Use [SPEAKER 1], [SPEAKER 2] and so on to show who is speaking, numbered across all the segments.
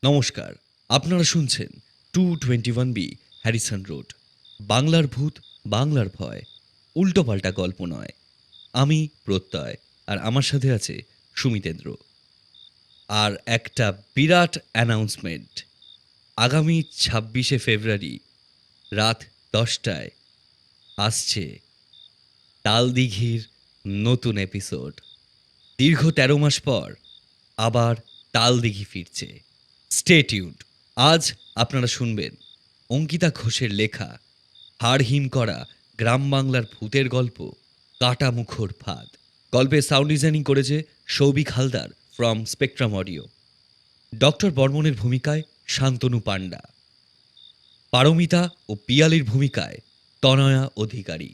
[SPEAKER 1] নমস্কার, আপনারা শুনছেন 221B হ্যারিসন রোড। বাংলার ভূত, বাংলার ভয়, উল্টোপাল্টা গল্প নয়। আমি প্রত্যয়, আর আমার সাথে আছে সুমিতেন্দ্র। আর একটা বিরাট অ্যানাউন্সমেন্ট, আগামী 26শে ফেব্রুয়ারি রাত 10টায় আসছে তালদিঘির নতুন এপিসোড। দীর্ঘ 13 মাস পর আবার তালদিঘি ফিরছে। Stay tuned. আজ আপনারা শুনবেন অঙ্কিতা ঘোষের লেখা হাড় হিম করা গ্রাম বাংলার ভূতের গল্প কাটামুখোর ফাঁদ। গল্পের সাউন্ড ডিজাইনিং করেছে Souvik Haldar from spectrum audio. Doctor বর্মনের ভূমিকায় শান্তনু পাণ্ডা, পারমিতা ও পিয়ালির ভূমিকায় তনয়া অধিকারী,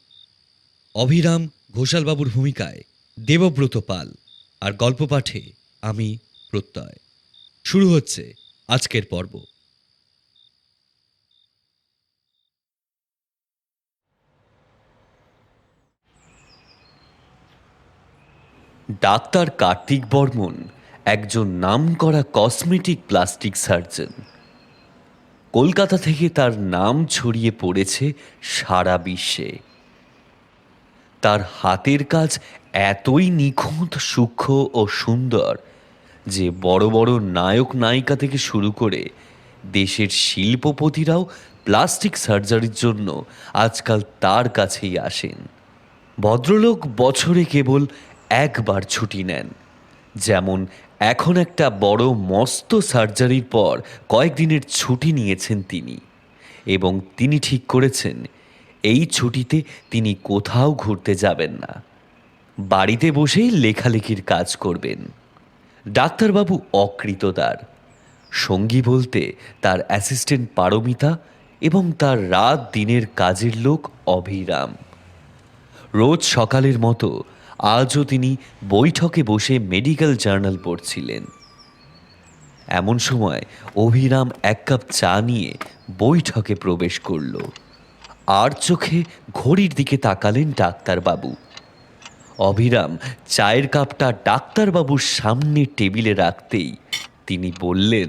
[SPEAKER 1] অভিরাম ঘোষালবাবুর ভূমিকায় দেবব্রত পাল, আর গল্প পাঠে আমি প্রত্যয়। শুরু হচ্ছে আজকের পর্ব।
[SPEAKER 2] ডাক্তার কার্তিক বর্মন একজন নামকরা কসমেটিক প্লাস্টিক সার্জন। কলকাতা থেকে তার নাম ছড়িয়ে পড়েছে সারা বিশ্বে। তার হাতের কাজ এতই নিখুঁত, সূক্ষ্ম ও সুন্দর যে বড় বড় নায়ক নায়িকা থেকে শুরু করে দেশের শিল্পপতিরাও প্লাস্টিক সার্জারির জন্য আজকাল তার কাছেই আসেন। ভদ্রলোক বছরে কেবল একবার ছুটি নেন, যেমন এখন একটা বড় মস্ত সার্জারির পর কয়েকদিনের ছুটি নিয়েছেন তিনি, এবং তিনি ঠিক করেছেন এই ছুটিতে তিনি কোথাও ঘুরতে যাবেন না, বাড়িতে বসেই লেখালেখির কাজ করবেন। ডাক্তারবাবু অকৃতদার, সঙ্গী বলতে তার অ্যাসিস্ট্যান্ট পারমিতা এবং তার রাত দিনের কাজের লোক অভিরাম। রোজ সকালের মতো আজও তিনি বৈঠকে বসে মেডিকেল জার্নাল পড়ছিলেন। এমন সময় অভিরাম এক কাপ চা নিয়ে বৈঠকে প্রবেশ করল, আর চোখে ঘড়ির দিকে তাকালেন ডাক্তারবাবু। অভিরাম চায়ের কাপটা ডাক্তারবাবুর সামনে টেবিলে রাখতেই তিনি বললেন,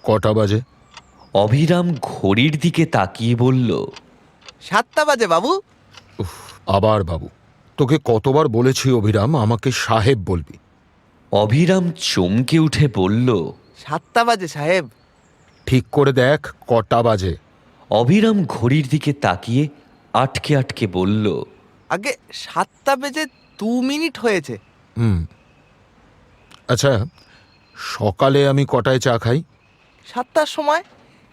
[SPEAKER 3] কটা বাজে?
[SPEAKER 2] অভিরাম ঘড়ির দিকে তাকিয়ে বলল,
[SPEAKER 4] 7টা বাজে বাবু।
[SPEAKER 3] আবার বাবু? তোকে কতবার বলেছি অভিরাম, আমাকে সাহেব বলবি।
[SPEAKER 2] অভিরাম চমকে উঠে বলল,
[SPEAKER 4] 7টা বাজে সাহেব।
[SPEAKER 3] ঠিক করে দেখ কটা বাজে।
[SPEAKER 2] অভিরাম ঘড়ির দিকে তাকিয়ে আটকে আটকে বলল,
[SPEAKER 4] আগে 7টা বেজে 2 মিনিট হয়েছে।
[SPEAKER 3] আচ্ছা, সকালে আমি কটায় চা খাই?
[SPEAKER 4] 7টার সময়।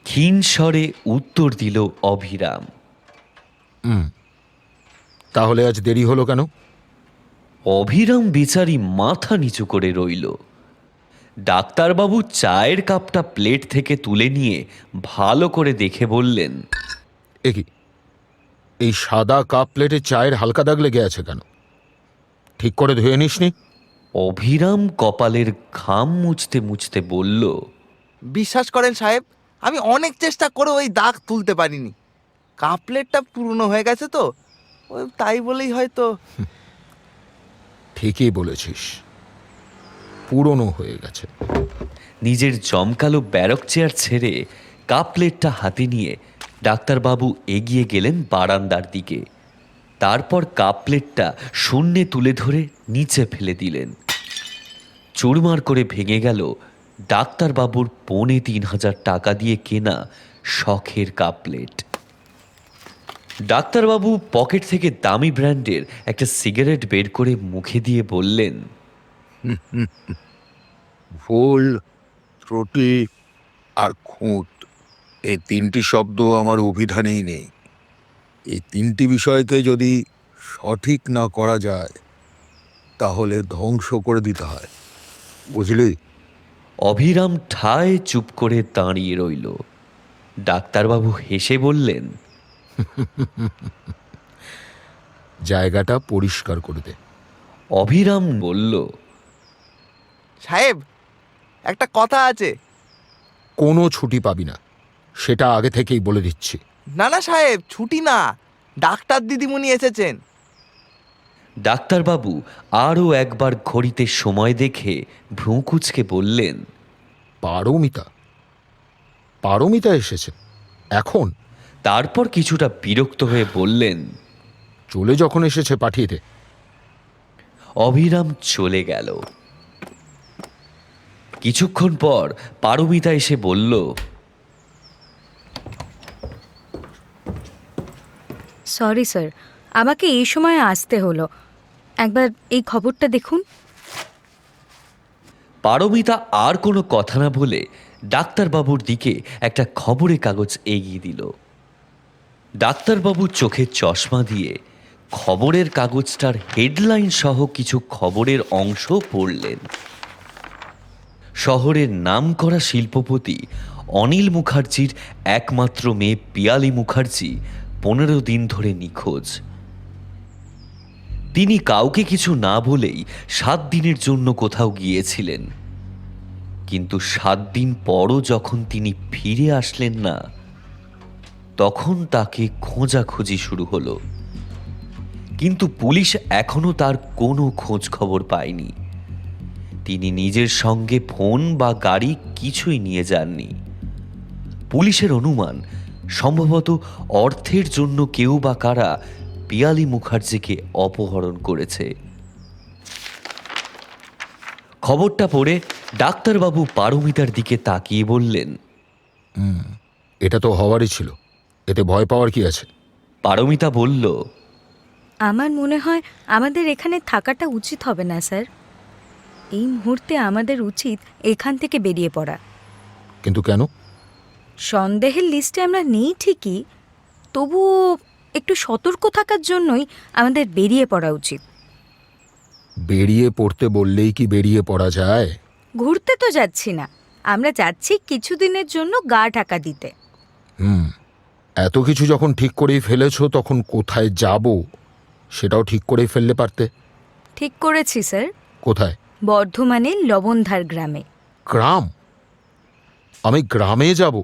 [SPEAKER 2] ক্ষীণ স্বরে উত্তর দিল অভিরাম।
[SPEAKER 3] তাহলে আজ দেরি হলো কেন?
[SPEAKER 2] অভিরাম বেচারি মাথা নিচু করে রইল। ডাক্তারবাবু চায়ের কাপটা প্লেট থেকে তুলে নিয়ে ভালো করে দেখে বললেন,
[SPEAKER 3] একি, এই সাদা কাপ প্লেটে চায়ের হালকা দাগ লেগে আছে কেন? ঠিক করে ধুয়ে নিসনি?
[SPEAKER 2] অভিরাম কপালের ঘাম মুছতে মুছতে বলল,
[SPEAKER 4] বিশ্বাস করেন সাহেব, আমি অনেক চেষ্টা করে ওই দাগ তুলতে পারিনি। কাপলেটটা পুরনো হয়ে গেছে তো, ওই তাই বলেই হয়তো।
[SPEAKER 3] ঠিকই বলেছিস, পুরনো হয়ে গেছে।
[SPEAKER 2] নিজের জমকালো ব্যারক চেয়ার ছেড়ে কাপ প্লেটটা হাতে নিয়ে ডাক্তারবাবু এগিয়ে গেলেন বারান্দার দিকে। তারপর কাপ প্লেটটা শূন্যে তুলে ধরে নিচে ফেলে দিলেন। চুরমার করে ভেঙে গেল ডাক্তারবাবুর ৩,৫০০ টাকা দিয়ে কেনা শখের কাপ প্লেট। ডাক্তারবাবু পকেট থেকে দামি ব্র্যান্ডের একটা সিগারেট বের করে মুখে দিয়ে বললেন,
[SPEAKER 5] ভুল, ত্রুটি আর খুঁত, এই 3টি শব্দ আমার অভিধানেই নেই। এই 3টি বিষয়কে যদি সঠিক না করা যায় তাহলে ধ্বংস করে দিতে হয়, বুঝলি?
[SPEAKER 2] অভিরাম ঠায় চুপ করে দাঁড়িয়ে রইল। ডাক্তারবাবু হেসে বললেন,
[SPEAKER 3] জায়গাটা পরিষ্কার করে দে।
[SPEAKER 2] অভিরাম বলল,
[SPEAKER 4] সাহেব, একটা কথা আছে।
[SPEAKER 3] কোনো ছুটি পাবি না, সেটা আগে থেকেই বলে দিচ্ছি।
[SPEAKER 4] না না সাহেব, ছুটি না, ডাক্তার দিদিমণি এসেছেন।
[SPEAKER 2] ডাক্তারবাবু আরও একবার ঘড়িতে সময় দেখে ভ্রু কুঁচকে বললেন,
[SPEAKER 3] পারমিতা? পারমিতা এসেছে এখন?
[SPEAKER 2] তারপর কিছুটা বিরক্ত হয়ে বললেন,
[SPEAKER 3] চলে যখন এসেছে পাঠিয়ে দে।
[SPEAKER 2] অভিরাম চলে গেল। কিছুক্ষণ পর পারমিতা এসে বলল,
[SPEAKER 6] সরি স্যার, আমাকে এই সময় আসতে হলো। একবার এই খবরটা দেখুন।
[SPEAKER 2] পারমিতা আর কোনো কথা না বলে ডাক্তারবাবুর দিকে একটা খবরের কাগজ এগিয়ে দিল। ডাক্তারবাবু চোখে চশমা দিয়ে খবরের কাগজটার হেডলাইন সহ কিছু খবরের অংশ পড়লেন। শহরের নামকরা শিল্পপতি অনিল মুখার্জির একমাত্র মেয়ে পিয়ালি মুখার্জি 15 দিন ধরে নিখোঁজ। তিনি কাউকে কিছু না বলেই 7 দিনের জন্য কোথাও গিয়েছিলেন, কিন্তু 7 দিন পরও যখন তিনি ফিরে আসলেন না, তখন তাকে খোঁজাখুঁজি শুরু হলো। কিন্তু পুলিশ এখনো তার কোনো খোঁজ খবর পায়নি। তিনি নিজের সঙ্গে ফোন বা গাড়ি কিছুই নিয়ে যাননি। পুলিশের অনুমান, সম্ভবত অর্থের জন্য কেউ বা কারা পিয়ালি মুখার্জিকে অপহরণ করেছে। খবরটা পড়ে ডাক্তারবাবু পারমিতার দিকে তাকিয়ে বললেন,
[SPEAKER 3] এটা তো হওয়ারই ছিল, এতে ভয় পাওয়ার কি আছে?
[SPEAKER 2] পারমিতা বলল,
[SPEAKER 6] আমার মনে হয় আমাদের এখানে থাকাটা উচিত হবে না স্যার। এই মুহূর্তে আমাদের উচিত এখান থেকে বেরিয়ে পড়া।
[SPEAKER 3] কিন্তু কেন?
[SPEAKER 6] সন্দেহের লিস্টে আমরা নেই ঠিকই, তবুও একটু সতর্ক থাকার জন্যই আমাদের বেরিয়ে পড়া উচিত।
[SPEAKER 3] বেরিয়ে পড়তে বললেই কি বেরিয়ে পড়া যায়?
[SPEAKER 6] ঘুরতে তো যাচ্ছি না, আমরা যাচ্ছি কিছুদিনের জন্য গা ঢাকা দিতে।
[SPEAKER 3] এত কিছু যখন ঠিক করেই ফেলেছো, তখন কোথায় যাব সেটাও ঠিক করেই ফেললে পারতে।
[SPEAKER 6] ঠিক করেছি স্যার,
[SPEAKER 3] কোথায়?
[SPEAKER 6] বর্ধমানের লবণধার গ্রামে।
[SPEAKER 3] গ্রাম? আমি গ্রামে যাব?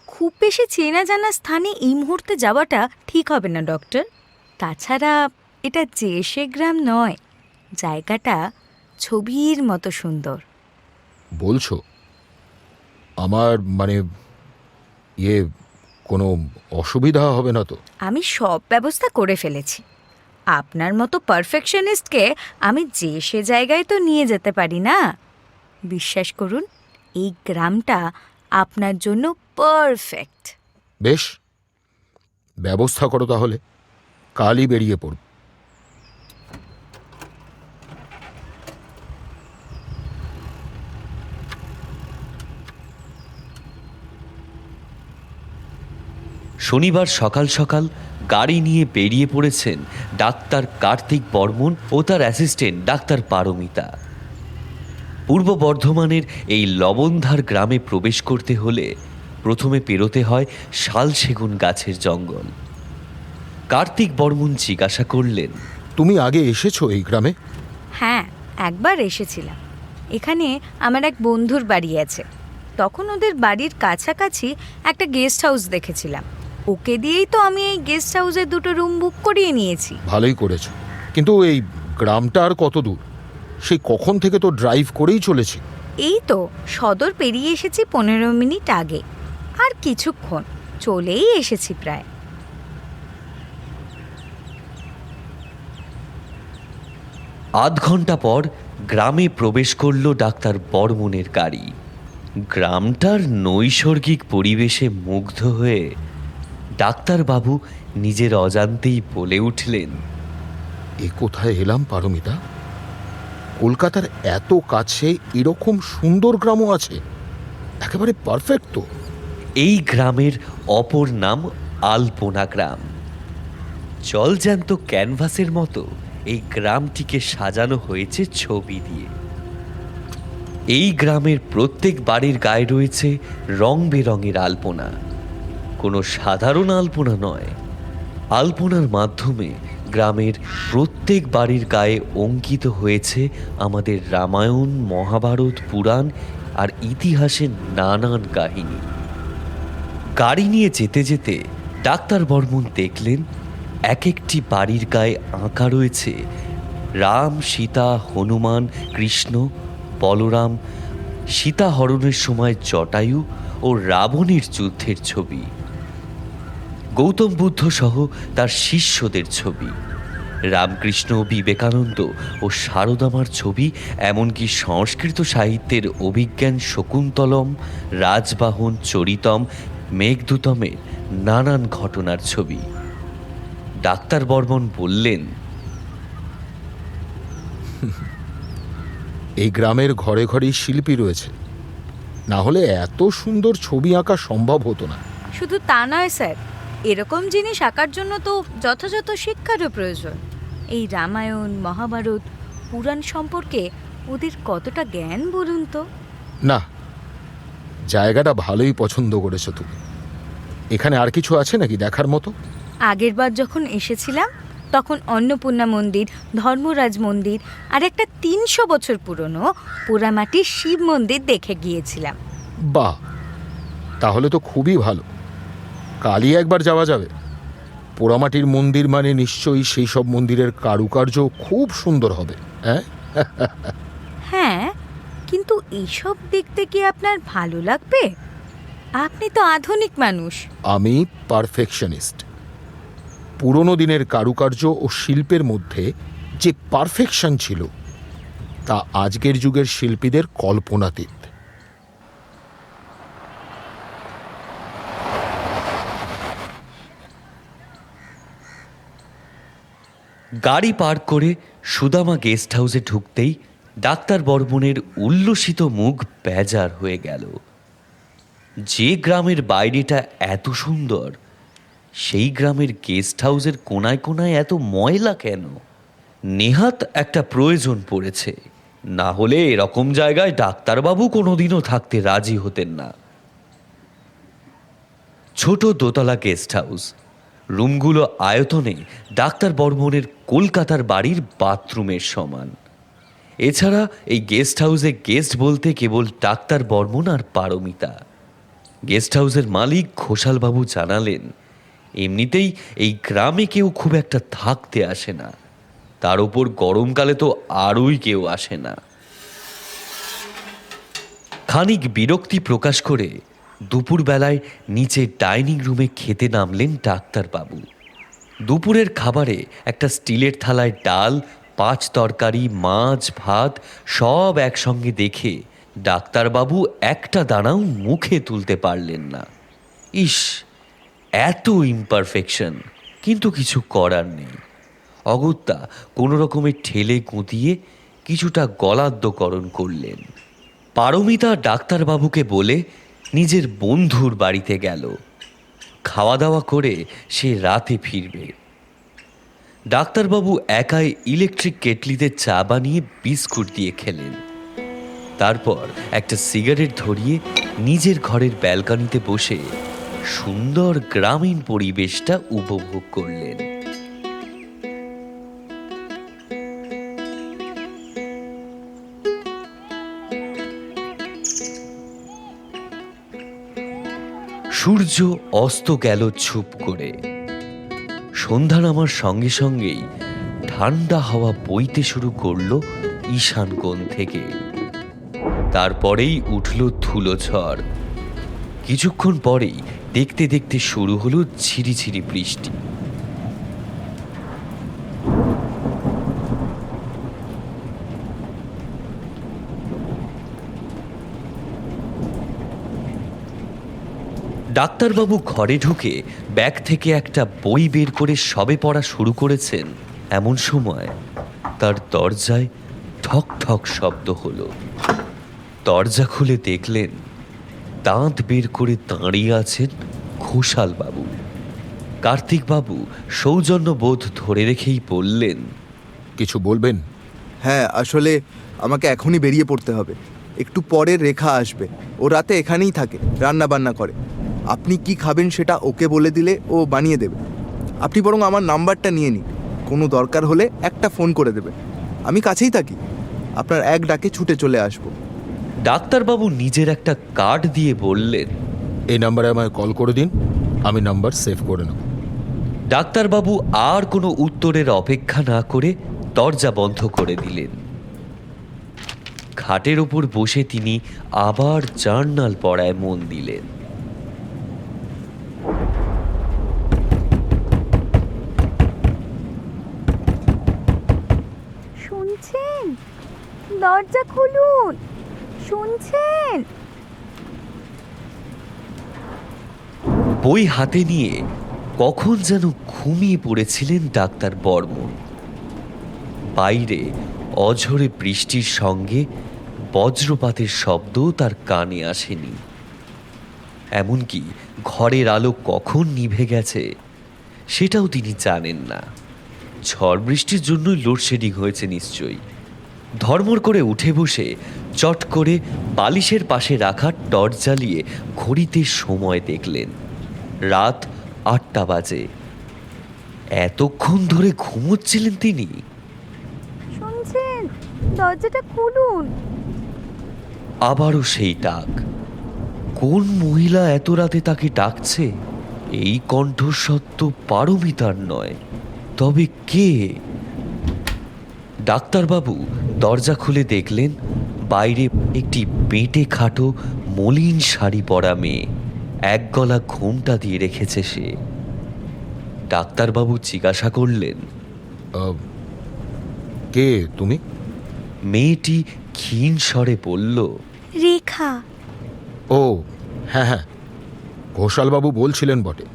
[SPEAKER 6] খুব বেশি চেনা জানা স্থানে এই মুহূর্তে যাওয়াটা ঠিক হবে না ডক্টর। তাছাড়া এটা যে সে গ্রাম নয়, জায়গাটা ছবির মতো সুন্দর।
[SPEAKER 3] বলছো? আমার মানে কোনো অসুবিধা হবে না তো?
[SPEAKER 6] আমি সব ব্যবস্থা করে ফেলেছি। আপনার মতো পারফেকশনিস্টকে আমি যে সে জায়গায় তো নিয়ে যেতে পারি না। বিশ্বাস করুন, এই গ্রামটা আপনার জন্য পারফেক্ট।
[SPEAKER 3] বেশ, ব্যবস্থা করো তাহলে, কালই বেরিয়ে পড়ব।
[SPEAKER 2] শনিবার সকাল সকাল গাড়ি নিয়ে বেরিয়ে পড়েছেন ডাক্তার কার্তিক বর্মন ও তার অ্যাসিস্ট্যান্ট ডাক্তার পারমিতা। পূর্ব বর্ধমানের এই লবণধার গ্রামে প্রবেশ করতে হলে প্রথমে পেরোতে হয় শাল সেগুন গাছের জঙ্গল। কার্তিক বর্মন জিজ্ঞাসা করলেন,
[SPEAKER 3] তুমি আগে এসেছো এই গ্রামে?
[SPEAKER 6] হ্যাঁ, একবার এসেছিলাম। এখানে আমার এক বন্ধুর বাড়ি আছে। তখন ওদের বাড়ির কাছাকাছি একটা গেস্ট হাউস দেখেছিলাম। ওকে দিয়েই তো আমি এই গেস্ট হাউসে 2টো রুম বুক করিয়ে নিয়েছি।
[SPEAKER 3] ভালোই করেছো, কিন্তু এই গ্রামটা আর কত দূর? সেই কখন থেকে তো ড্রাইভ করেই চলেছি।
[SPEAKER 6] এই তো সদর পেরিয়ে এসেছি 15 মিনিট আগে। আর কিছুক্ষণ, চলেই এসেছি প্রায়।
[SPEAKER 2] আধ ঘন্টা পর গ্রামে প্রবেশ করল ডাক্তার বর্মনের গাড়ি। গ্রামটার নৈসর্গিক পরিবেশে মুগ্ধ হয়ে ডাক্তারবাবু নিজের অজান্তেই বলে উঠলেন,
[SPEAKER 3] এ কোথায় এলাম পারমিতা? কলকাতার এত কাছে এরকম সুন্দর গ্রামও আছে, একেবারে পারফেক্ট তো।
[SPEAKER 2] এই গ্রামের অপর নাম আলপনা গ্রাম। জলজ্যান্ত ক্যানভাসের মতো এই গ্রামটিকে সাজানো হয়েছে ছবি দিয়ে। এই গ্রামের প্রত্যেক বাড়ির গায়ে রয়েছে রং বেরঙের আলপনা। কোনো সাধারণ আলপনা নয়, আলপনার মাধ্যমে গ্রামের প্রত্যেক বাড়ির গায়ে অঙ্কিত হয়েছে আমাদের রামায়ণ, মহাভারত, পুরাণ আর ইতিহাসের নানান কাহিনী। গাড়ি নিয়ে যেতে যেতে ডাক্তার বর্মন দেখলেন এক একটি বাড়ির গায়ে আঁকা রয়েছে রাম, সীতা, হনুমান, কৃষ্ণ, বলরাম, সীতা হরণের সময় জটায়ু ও রাবণের যুদ্ধের ছবি, গৌতম বুদ্ধ সহ তার শিষ্যদের ছবি, রামকৃষ্ণ, বিবেকানন্দ ও সারদামার ছবি, এমনকি সংস্কৃত সাহিত্যের অভিজ্ঞান শকুন্তলম, রাজবাহন, চরিতম, মেঘদূতমের নানান ঘটনার ছবি। ডাক্তার বর্মন বললেন,
[SPEAKER 3] এই গ্রামের ঘরে ঘরেই শিল্পী রয়েছে, না হলে এত সুন্দর ছবি আঁকা সম্ভব হতো না।
[SPEAKER 6] শুধু তা নয় স্যার, এরকম জিনিস আঁকার জন্য তো যথাযথ শিক্ষারও প্রয়োজন। এই রামায়ণ, মহাভারত, পুরাণ সম্পর্কে ওদের কতটা জ্ঞান বলুন তো।
[SPEAKER 3] না, জায়গাটা ভালোই পছন্দ করেছো তুমি। এখানে আর কিছু আছে নাকি দেখার মতো?
[SPEAKER 6] আগেরবার যখন এসেছিলাম তখন অন্নপূর্ণা মন্দির, ধর্মরাজ মন্দির আর একটা 300 বছর পুরনো পোড়ামাটির শিব মন্দির দেখে গিয়েছিলাম।
[SPEAKER 3] বাহ, তাহলে তো খুবই ভালো। কালই একবার যাওয়া যাবে। পোড়ামাটির মন্দির মানে নিশ্চয়ই সেই সব মন্দিরের কারুকার্য খুব সুন্দর হবে। হ্যাঁ,
[SPEAKER 6] হ্যাঁ, কিন্তু এইসব দেখতে কি আপনার ভালো লাগবে? আপনি তো আধুনিক মানুষ।
[SPEAKER 3] আমি পারফেকশনিস্ট। পুরনো দিনের কারুকার্য ও শিল্পের মধ্যে যে পারফেকশন ছিল তা আজকের যুগের শিল্পীদের কল্পনাতীত।
[SPEAKER 2] গাড়ি পার্ক করে সুদামা গেস্ট হাউসে ঢুকতেই ডাক্তার বর্মনের উল্লসিত মুখ বেজার হয়ে গেল। যে গ্রামের বাইরেটা এত সুন্দর, সেই গ্রামের গেস্ট হাউসের কোনায় কোনায় এত ময়লা কেন? নেহাত একটা প্রয়োজন পড়েছে, না হলে এরকম জায়গায় ডাক্তারবাবু কোনোদিনও থাকতে রাজি হতেন না। ছোট দোতলা গেস্ট হাউস, রুমগুলো আয়তনে ডাক্তার বর্মনের কলকাতার বাড়ির বাথরুমের সমান। এছাড়া এই গেস্ট হাউসে গেস্ট বলতে কেবল ডাক্তার বর্মন আর পারমিতা। গেস্ট হাউসের মালিক ঘোষালবাবু জানালেন, এমনিতেই এই গ্রামে কেউ খুব একটা থাকতে আসে না, তার ওপর গরমকালে তো আরই কেউ আসে না। খানিক বিরক্তি প্রকাশ করে দুপুরবেলায় নিচে ডাইনিং রুমে খেতে নামলেন ডাক্তারবাবু। দুপুরের খাবারে একটা স্টিলের থালায় ডাল, 5 তরকারি, মাছ, ভাত সব একসঙ্গে দেখে ডাক্তারবাবু একটা দানাও মুখে তুলতে পারলেন না। ইস, এত ইমপারফেকশন, কিন্তু কিছু করার নেই। অগত্যা কোনো রকমের ঠেলে গুঁতিয়ে কিছুটা গলাদ্যকরণ করলেন। পারমিতা ডাক্তারবাবুকে বলে নিজের বন্ধুর বাড়িতে গেল। খাওয়া দাওয়া করে সে রাতে ফিরবে। ডাক্তারবাবু একাই ইলেকট্রিক কেটলিতে চা বানিয়ে বিস্কুট দিয়ে খেলেন। তারপর একটা সিগারেট ধরিয়ে নিজের ঘরের ব্যালকনিতে বসে সুন্দর গ্রামীণ পরিবেশটা উপভোগ করলেন। সূর্য অস্ত গেল ছুপ করে। সন্ধ্যা নামার সঙ্গে সঙ্গেই ঠান্ডা হাওয়া বইতে শুরু করলো ঈশান কোণ থেকে। তারপরেই উঠল ধুলো ঝড়। কিছুক্ষণ পরেই দেখতে দেখতে শুরু হলো ঝিরিঝিরি বৃষ্টি। ডাক্তারবাবু ঘরে ঢুকে ব্যাগ থেকে একটা বই বের করে সবে পড়া শুরু করেছেন, এমন সময় তার দরজায় ঠক ঠক শব্দ হলো। দরজা খুলে দেখলেন দাঁত বের করে দাঁড়িয়ে আছেন ঘোষালবাবু। কার্তিকবাবু সৌজন্যবোধ ধরে রেখেই বললেন,
[SPEAKER 3] কিছু বলবেন?
[SPEAKER 4] হ্যাঁ, আসলে আমাকে এখনই বেরিয়ে পড়তে হবে। একটু পরে রেখা আসবে, ও রাতে এখানেই থাকে, রান্না বান্না করে। আপনি কি খাবেন সেটা ওকে বলে দিলে ও বানিয়ে দেবে। আপনি বরং আমার নাম্বারটা নিয়ে নিন, কোনো দরকার হলে একটা ফোন করে দেবে। আমি কাছেই থাকি, আপনার এক ডাকে ছুটে চলে আসবো।
[SPEAKER 2] ডাক্তারবাবু নিজের একটা কার্ড দিয়ে বললেন,
[SPEAKER 3] এই নাম্বারে আমায় কল করে দিন, আমি নাম্বার সেভ করে নেব।
[SPEAKER 2] ডাক্তারবাবু আর কোনো উত্তরের অপেক্ষা না করে দরজা বন্ধ করে দিলেন। খাটের ওপর বসে তিনি আবার জার্নাল পড়ায় মন দিলেন।
[SPEAKER 6] শুনছেন? দরজা খুলুন, শুনছেন?
[SPEAKER 2] বই হাতে নিয়ে কখন যেন ঘুমিয়ে পড়েছিলেন ডাক্তার বর্মন। বাইরে অঝোরে বৃষ্টির সঙ্গে বজ্রপাতের শব্দ তার কানে আসেনি। এমনকি ঘরের আলো কখন নিভে গেছে সেটাও তিনি জানেন না। ঝড় বৃষ্টির জন্যই লোডশেডিং হয়েছে নিশ্চয়ই। ধর্মর করে উঠে বসে চট করে বালিশের পাশে রাখা টর্চ জ্বালিয়ে ঘড়িতে সময় দেখলেন। রাত 8টা বাজে। এতক্ষণ ধরে ঘুমোচ্ছিলেন তিনি।
[SPEAKER 6] শুনছেন? দরজাটা খুলুন।
[SPEAKER 2] আবারও সেই ডাক। কোন মহিলা এত রাতে তাকে ডাকছে? এই কণ্ঠস্বর তো পারমিতার নয়, তবে কে? ডাক্তারবাবু দরজা খুলে দেখলেন বাইরে একটি বেঁটে খাটো মলিন শাড়ি পরা মেয়ে। এক গলা ঘোমটা দিয়ে রেখেছে সে। ডাক্তারবাবু জিজ্ঞাসা করলেন,
[SPEAKER 3] কে তুমি?
[SPEAKER 2] মেয়েটি ক্ষীণ স্বরে বলল,
[SPEAKER 6] রেখা।
[SPEAKER 3] ও হ্যাঁ হ্যাঁ, ঘোষালবাবু বলছিলেন বটে।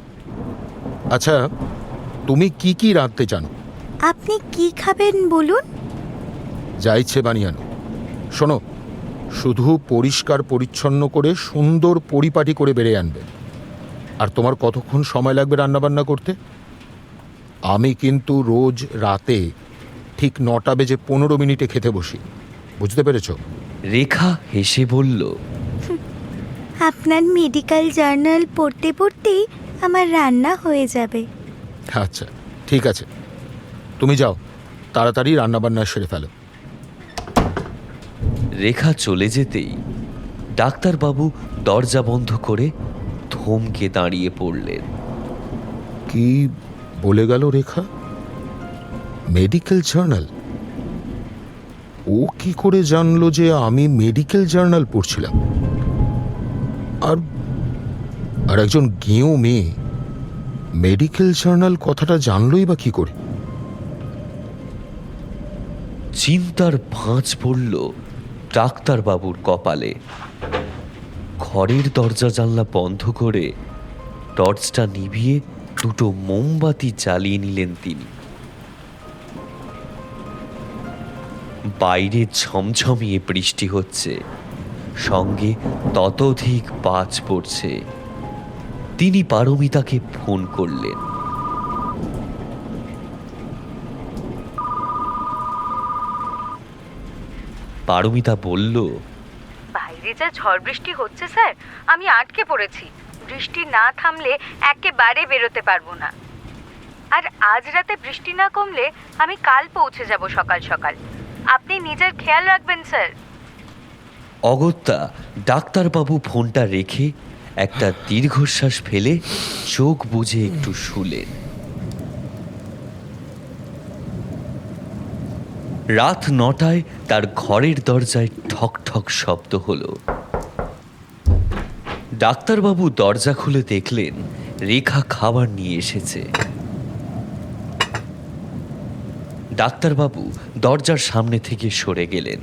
[SPEAKER 3] আচ্ছা, তুমি কি কি রাঁধতে জানো?
[SPEAKER 6] আপনি কি খাবেন বলুন?
[SPEAKER 3] যা ইচ্ছে বানিয়ে আনো। শোনো, শুধু পরিষ্কার পরিচ্ছন্ন করে সুন্দর পরিপাটি করে বেড়ে আনবে। আর তোমার কতক্ষণ সময় লাগবে রান্নাবান্না করতে? আমি কিন্তু রোজ রাতে ঠিক 9:15 খেতে বসি, বুঝতে পেরেছ?
[SPEAKER 2] রেখা হেসে বলল,
[SPEAKER 6] আপনার মেডিকেল জার্নাল পড়তে পড়তেই আমার রান্না হয়ে যাবে।
[SPEAKER 3] আচ্ছা ঠিক আছে, তুমি যাও, তাড়াতাড়ি রান্নাবান্না সেরে ফেলো।
[SPEAKER 2] রেখা চলে যেতেই ডাক্তারবাবু দরজা বন্ধ করে থমকে দাঁড়িয়ে পড়লেন।
[SPEAKER 3] কি বলে গেল রেখা? Medical journal? ও কি করে জানলো যে আমি মেডিকেল জার্নাল পড়ছিলাম? আর একজন গেঁয়ো মেয়ে মেডিকেল জার্নাল কথাটা জানলই বা কি করে?
[SPEAKER 2] চিন্তার ভাঁজ পড়ল ডাক্তারবাবুর কপালে। ঘরের দরজা জানলা বন্ধ করে টর্চটা নিভিয়ে দুটো মোমবাতি জ্বালিয়ে নিলেন তিনি। বাইরে ঝমঝমিয়ে বৃষ্টি হচ্ছে, সঙ্গে ততোধিক বাজ পড়ছে। তিনি পারমিতাকে ফোন করলেন। পারমিতা বলল,
[SPEAKER 6] বাইরে যা ঝড় বৃষ্টি হচ্ছে স্যার, আমি আটকে পড়েছি। বৃষ্টি না থামলে একেবারে বেরোতে পারবো না। আর আজ রাতে বৃষ্টি না কমলে আমি কাল পৌঁছে যাব সকাল সকাল। আপনি নিজের খেয়াল রাখবেন স্যার।
[SPEAKER 2] অগত্যা ডাক্তারবাবু ফোনটা রেখে একটা দীর্ঘশ্বাস ফেলে চোখ বুজে একটু শুলেন। রাত 9টায় তার ঘরের দরজায় ঠক ঠক শব্দ হলো। ডাক্তারবাবু দরজা খুলে দেখলেন রেখা খাবার নিয়ে এসেছে। ডাক্তারবাবু দরজার সামনে থেকে সরে গেলেন।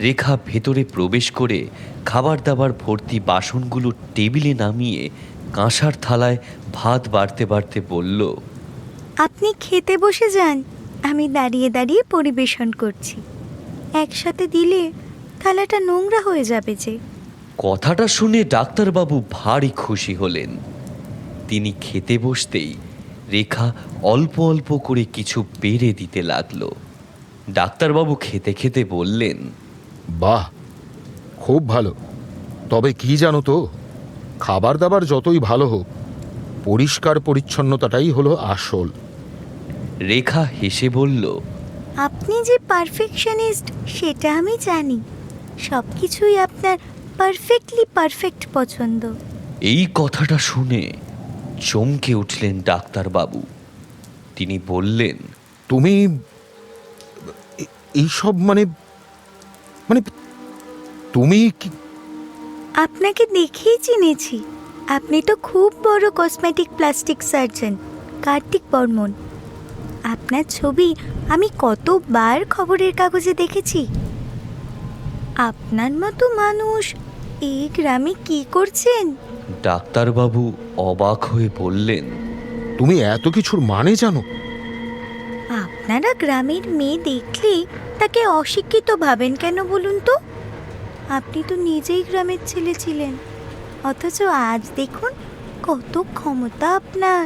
[SPEAKER 2] রেখা ভেতরে প্রবেশ করে খাবার দাবার ভর্তি বাসনগুলো টেবিলে নামিয়ে কাঁসার থালায় ভাত বাড়তে বাড়তে বলল,
[SPEAKER 6] আপনি খেতে বসে যান, আমি দাঁড়িয়ে দাঁড়িয়ে পরিবেশন করছি। একসাথে দিলে থালাটা নোংরা হয়ে যাবে যে।
[SPEAKER 2] কথাটা শুনে ডাক্তারবাবু ভারী খুশি হলেন। তিনি খেতে বসতেই রেখা অল্প অল্প করে কিছু বেড়ে দিতে লাগলো। ডাক্তারবাবু খেতে খেতে বললেন,
[SPEAKER 3] বাহ, খুব ভালো। তবে কি জানো তো, খাবার দাবার যতই ভালো হোক, পরিষ্কার পরিচ্ছন্নতাটাই হলো আসল।
[SPEAKER 2] রেখা হেসে বলল,
[SPEAKER 6] আপনি যে পারফেকশনিস্ট সেটা আমি জানি। সব কিছুই আপনার পারফেক্টলি পারফেক্ট পছন্দ।
[SPEAKER 2] এই কথাটা শুনে চমকে উঠলেন ডাক্তারবাবু। তিনি বললেন,
[SPEAKER 3] তুমি এইসব মানে মানে তুমি কি?
[SPEAKER 6] আপনাকে দেখেই চিনেছি। আপনি তো খুব বড় cosmetic plastic surgeon, Kartik Barman. আপনার ছবি আমি কতবার খবরের কাগজে দেখেছি। আপনার মতো মানুষ এই গ্রামে কি করছেন?
[SPEAKER 2] ডাক্তারবাবু অবাক হয়ে বললেন,
[SPEAKER 3] তুমি এত কিছুর মানে জানো?
[SPEAKER 6] আপনারা গ্রামের মেয়ে দেখলে তাকে অশিক্ষিত ভাবেন কেন বলুন তো? আপনি তো নিজেই গ্রামের ছেলে ছিলেন, অথচ আজ দেখুন কত ক্ষমতা আপনার।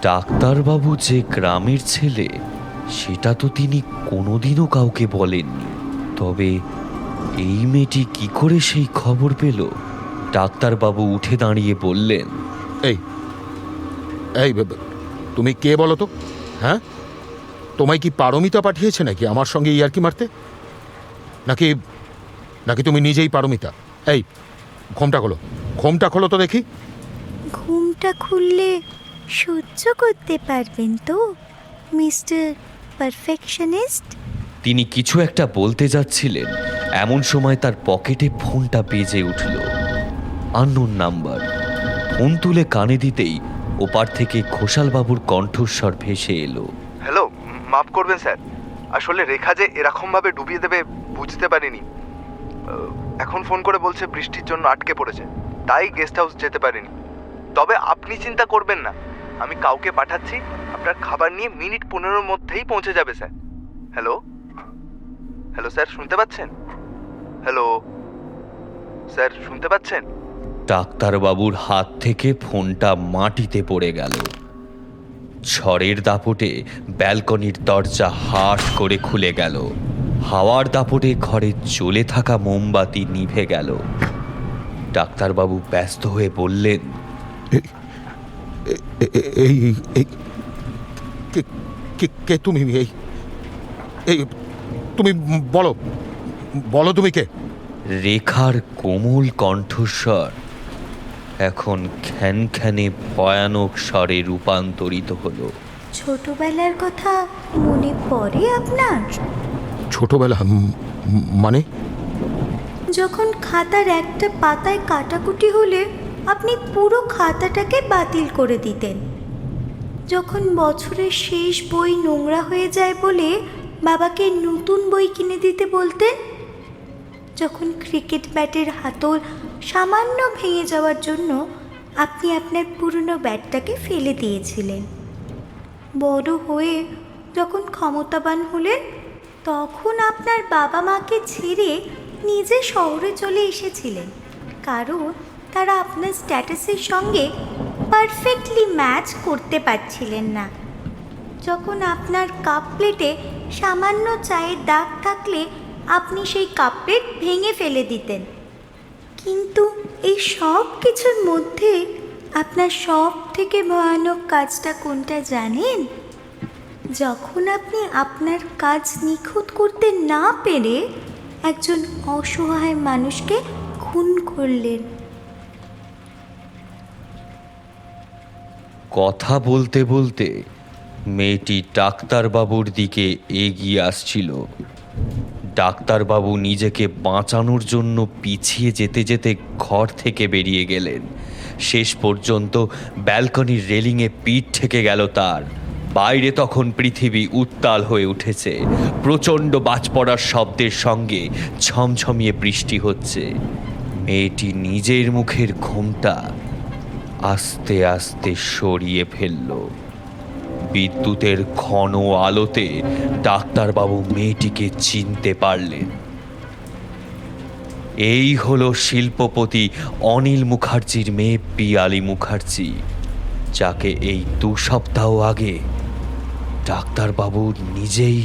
[SPEAKER 2] ডাক্তারবাবু যে গ্রামের ছেলে সেটা তো তিনি কোনোদিনও কাউকে বলেননি। তবে এই মেয়েটি কি করে সেই খবর পেল? ডাক্তারবাবু উঠে দাঁড়িয়ে বললেন,
[SPEAKER 3] এই এই তুমি কে বলো তো? হ্যাঁ, তোমায় কি পারমিতা পাঠিয়েছে নাকি আমার সঙ্গে ইয়ার্কি মারতে? নাকি নাকি তুমি নিজেই পারমিতা? এই ঘোমটা খোলো, ঘোমটা খোলো তো দেখি।
[SPEAKER 6] ঘুমটা খুললে সহ্য করতে পারবেন তো মিস্টার পারফেকশনিস্ট?
[SPEAKER 2] তিনি কিছু একটা বলতে যাচ্ছিলেন, এমন সময় তার পকেটে ফোনটা বেজে উঠল। Unknown number. ফোন তুলে কানে দিতেই ওপার থেকে ঘোষালবাবুর কণ্ঠস্বর ভেসে এলো।
[SPEAKER 4] হ্যালো, মাফ করবেন স্যার, আসলে রেখা যে এরকমভাবে ডুবিয়ে দেবে বুঝতে পারিনি। এখন ফোন করে বলছে বৃষ্টির জন্য আটকে পড়েছে, তাই গেস্ট হাউস যেতে পারিনি। তবে আপনি চিন্তা করবেন না, আমি কাউকে পাঠাচ্ছি, আপনার খাবার নিয়ে মিনিট 15-র মধ্যেই পৌঁছে যাবে স্যার। হ্যালো হ্যালো স্যার, শুনতে পাচ্ছেন? হ্যালো স্যার, শুনতে পাচ্ছেন?
[SPEAKER 2] ডাক্তারবাবুর হাত থেকে ফোনটা মাটিতে পড়ে গেল। ঝড়ের দাপটে ব্যালকনির দরজা হাট করে খুলে গেল। হাওয়ার দাপটে ঘরে জ্বলে থাকা মোমবাতি নিভে গেল। ডাক্তারবাবু ব্যস্ত হয়ে বললেন,
[SPEAKER 3] এই এই কে তুমি? এই এই তুমি বলো, বলো তুমি কে?
[SPEAKER 2] রেখার কোমল কণ্ঠস্বর এখন খ্যানখ্যানে ভয়ানক স্বরে রূপান্তরিত হলো।
[SPEAKER 6] ছোটবেলার কথা মনে পড়ে আপনার?
[SPEAKER 3] ছোটবেলা মানে?
[SPEAKER 6] যখন খাতার একটা পাতায় কাটাকুটি হলে আপনি পুরো খাতাটাকে বাতিল করে দিতেন। যখন বছরের শেষ বই নোংরা হয়ে যায় বলে বাবাকে নতুন বই কিনে দিতে বলতেন। যখন ক্রিকেট ব্যাটের হাতল সামান্য ভেঙে যাওয়ার জন্য আপনি আপনার পুরনো ব্যাটটাকে ফেলে দিয়েছিলেন। বড় হয়ে যখন ক্ষমতাবান হলেন তখন আপনার বাবা মাকে ছেড়ে নিজে শহরে চলে এসেছিলেন, কারণ তারা আপনার স্ট্যাটাসের সঙ্গে পারফেক্টলি ম্যাচ করতে পারছিলেন না। যখন আপনার কাপ প্লেটে সামান্য চায়ের দাগ থাকলে আপনি সেই কাপ প্লেট ভেঙে ফেলে দিতেন। কিন্তু এই সব কিছুর মধ্যে আপনার সব থেকে ভয়ানক কাজটা কোনটা জানেন? যখন আপনি আপনার কাজ নিখুঁত করতে না পেরে একজন অসহায় মানুষকে খুন করলেন।
[SPEAKER 2] কথা বলতে বলতে মেয়েটি ডাক্তারবাবুর দিকে এগিয়ে আসছিল। ডাক্তারবাবু নিজেকে বাঁচানোর জন্য পিছিয়ে যেতে যেতে ঘর থেকে বেরিয়ে গেলেন। শেষ পর্যন্ত ব্যালকনির রেলিংয়ে পিঠ ঠেকে গেল তার। বাইরে তখন পৃথিবী উত্তাল হয়ে উঠেছে। প্রচণ্ড বাজ পড়ার শব্দের সঙ্গে ঝমঝমিয়ে বৃষ্টি হচ্ছে। মেয়েটি নিজের মুখের ঘোমটা আস্তে আস্তে সরিয়ে ফেলল। বিদ্যুতের ঘন আলোতে ডাক্তারবাবু মেয়েটিকে চিনতে পারলেন। এই হলো শিল্পপতি অনিল মুখার্জির মেয়ে পিয়ালি মুখার্জি, যাকে এই 2 সপ্তাহ আগে ডাক্তারবাবু নিজেই।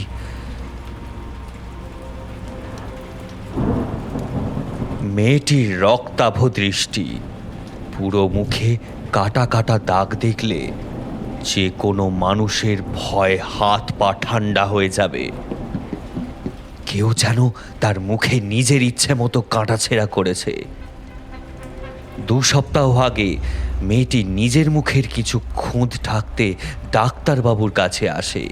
[SPEAKER 2] মেয়েটির রক্তাভ দৃষ্টি, পুরো মুখে কাটা কাটা দাগ দেখলে যে কোনো মানুষের ভয়ে হাত পা ঠান্ডা হয়ে যাবে। কেউ যেন তার মুখে নিজের ইচ্ছে মতো কাটাছেঁড়া করেছে। 2 সপ্তাহ আগে মেয়েটি নিজের মুখের কিছু খুঁত ঢাকতে ডাক্তারবাবুর কাছে আসে।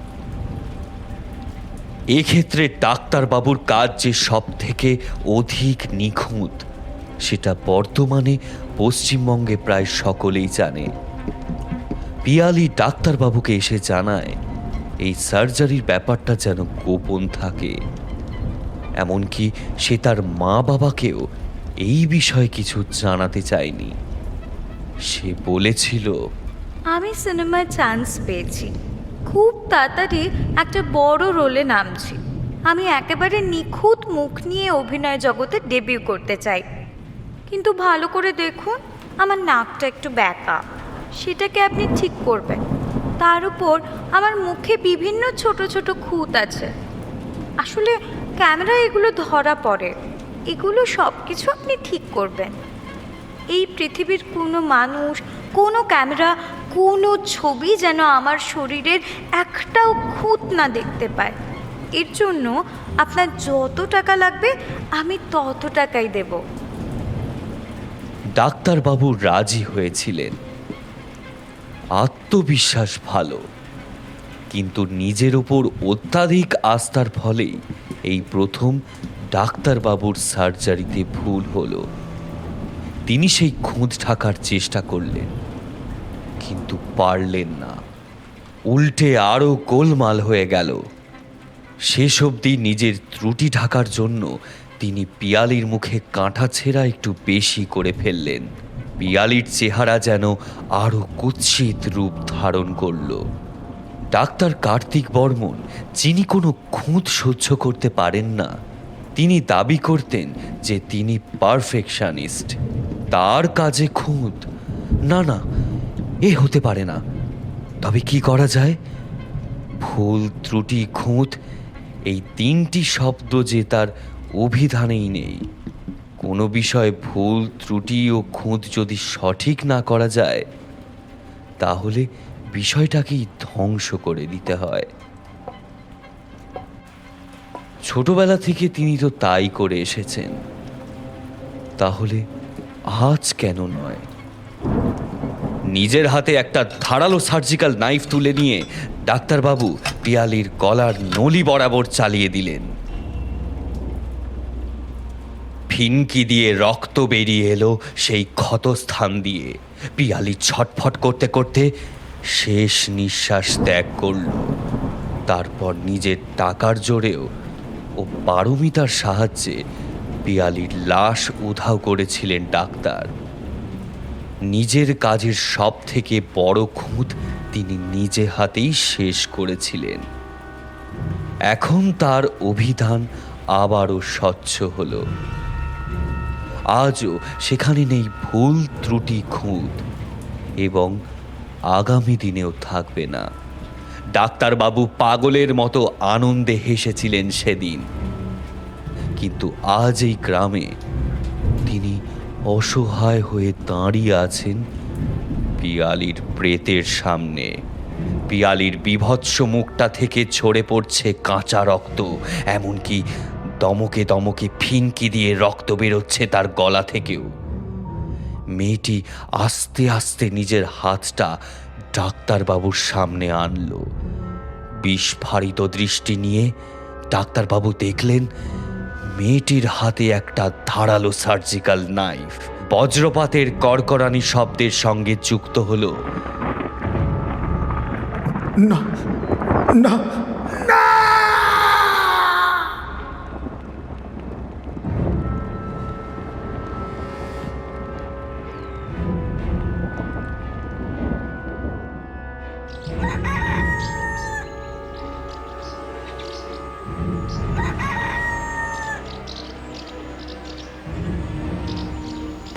[SPEAKER 2] এক্ষেত্রে ডাক্তারবাবুর কাজ যে সব থেকে অধিক নিখুঁত সেটা বর্তমানে পশ্চিমবঙ্গে প্রায় সকলেই জানে। পিয়ালি ডাক্তারবাবুকে এসে জানায় এই সার্জারির ব্যাপারটা যেন গোপন থাকে, এমনকি সে তার মা বাবাকেও এই বিষয়ে কিছু জানাতে চায়নি। সে বলেছিল,
[SPEAKER 6] আমি সিনেমায় চান্স পেয়েছি, খুব তাড়াতাড়ি একটা বড় রোলে নামছি। আমি একেবারে নিখুঁত মুখ নিয়ে অভিনয় জগতে ডেবিউ করতে চাই। কিন্তু ভালো করে দেখুন, আমার নাকটা একটু ব্যাকা, সেটাকে আপনি ঠিক করবেন। তার উপর আমার মুখে বিভিন্ন ছোট ছোট খুঁত আছে। আসলে ক্যামেরায় এগুলো ধরা পড়ে, এগুলো সব কিছু আপনি ঠিক করবেন। এই পৃথিবীর কোনো মানুষ, কোনো ক্যামেরা, কোনো ছবি যেন আমার শরীরের একটাও খুঁত না দেখতে পায়। এর জন্য আপনার যত টাকা লাগবে আমি তত টাকাই দেব।
[SPEAKER 2] ডাক্তারবাবু রাজি হয়েছিলেন। আত্মবিশ্বাস ভালো, কিন্তু নিজের ওপর অত্যাধিক আস্থার ফলেই এই প্রথম ডাক্তারবাবুর সার্জারিতে ভুল হলো। তিনি সেই খুঁত ঢাকার চেষ্টা করলেন, কিন্তু পারলেন না। উল্টে আরও গোলমাল হয়ে গেল। শেষ অবধি নিজের ত্রুটি ঢাকার জন্য তিনি পিয়ালির মুখে কাঁটা ছেঁড়া একটু বেশি করে ফেললেন। পিয়ালির চেহারা যেন আরও কুৎসিত রূপ ধারণ করল। ডাক্তার কার্তিক বর্মন, যিনি কোনো খুঁত সহ্য করতে পারেন না, তিনি দাবি করতেন যে তিনি পারফেকশনিস্ট। তার কাজে খুঁত? না না, এ হতে পারে না। তবে কি করা যায়? ভুল, ত্রুটি, খুঁত, এই তিনটি শব্দ যে তার অভিধানেই নেই। কোনো বিষয়ে ভুল, ত্রুটি ও খুঁত যদি সঠিক না করা যায়, তাহলে বিষয়টাকেই ধ্বংস করে দিতে হয়। ছোটবেলা থেকে তিনি তো তাই করে এসেছেন, তাহলে আজ কেন নয়? নিজের হাতে একটা ধারালো সার্জিক্যাল নাইফ তুলে নিয়ে ডাক্তারবাবু পিয়ালির গলার নলি বরাবর চালিয়ে দিলেন। ফিনকি দিয়ে রক্ত বেরিয়ে এলো সেই ক্ষতস্থান দিয়ে। পিয়ালি ছটফট করতে করতে শেষ নিঃশ্বাস ত্যাগ করল। তারপর নিজের টাকার জোরেও ও পারমিতার সাহায্যে পিয়ালির লাশ উধাও করেছিলেন ডাক্তার। নিজের কাজের সব থেকে বড় খুঁত তিনি নিজে হাতেই শেষ করেছিলেন। এখন তার অভিধান আবারও স্বচ্ছ হলো। আজও সেখানে নেই ভুল, ত্রুটি, খুঁত, এবং আগামী দিনেও থাকবে না। ডাক্তারবাবু পাগলের মতো আনন্দে হেসেছিলেন সেদিন, কিন্তু আজ এই গ্রামে তিনি অসহায় হয়ে দাঁড়িয়ে আছেন পিয়ালির প্রেতের সামনে। পিয়ালির বীভৎস মুখটা থেকে ঝরে পড়ছে কাঁচা রক্ত, এমনকি দমকে দমকে ফিনকি দিয়ে রক্ত বেরোচ্ছে তার গলা থেকেও। মেয়েটি আস্তে আস্তে নিজের হাতটা ডাক্তারবাবুর সামনে আনলো। বিস্ফারিত দৃষ্টি নিয়ে ডাক্তারবাবু দেখলেন মেয়েটির হাতে একটা ধারালো সার্জিক্যাল নাইফ। বজ্রপাতের কড়কড়ানি শব্দের সঙ্গে যুক্ত হলো,
[SPEAKER 3] না না,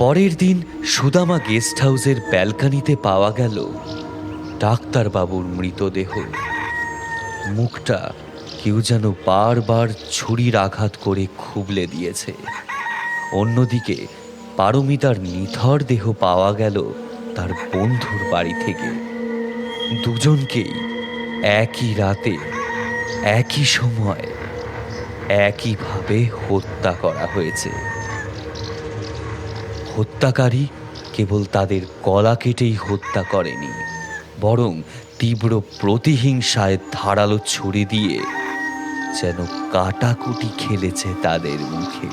[SPEAKER 2] পরের দিন সুদামা গেস্ট হাউসের ব্যালকনিতে পাওয়া গেল ডাক্তারবাবুর মৃতদেহ। মুখটা কেউ যেন বারবার ছুরির আঘাত করে খুবলে দিয়েছে। অন্যদিকে পারমিতার নিথর দেহ পাওয়া গেল তার বন্ধুর বাড়ি থেকে। দুজনকেই একই রাতে, একই সময়, একইভাবে হত্যা করা হয়েছে। হত্যাকারী কেবল তাদের গলা কেটেই হত্যা করেনি, বরং তীব্র প্রতিহিংসায় ধারালো ছুরি দিয়ে যেন কাটাকুটি খেলেছে তাদের মুখে।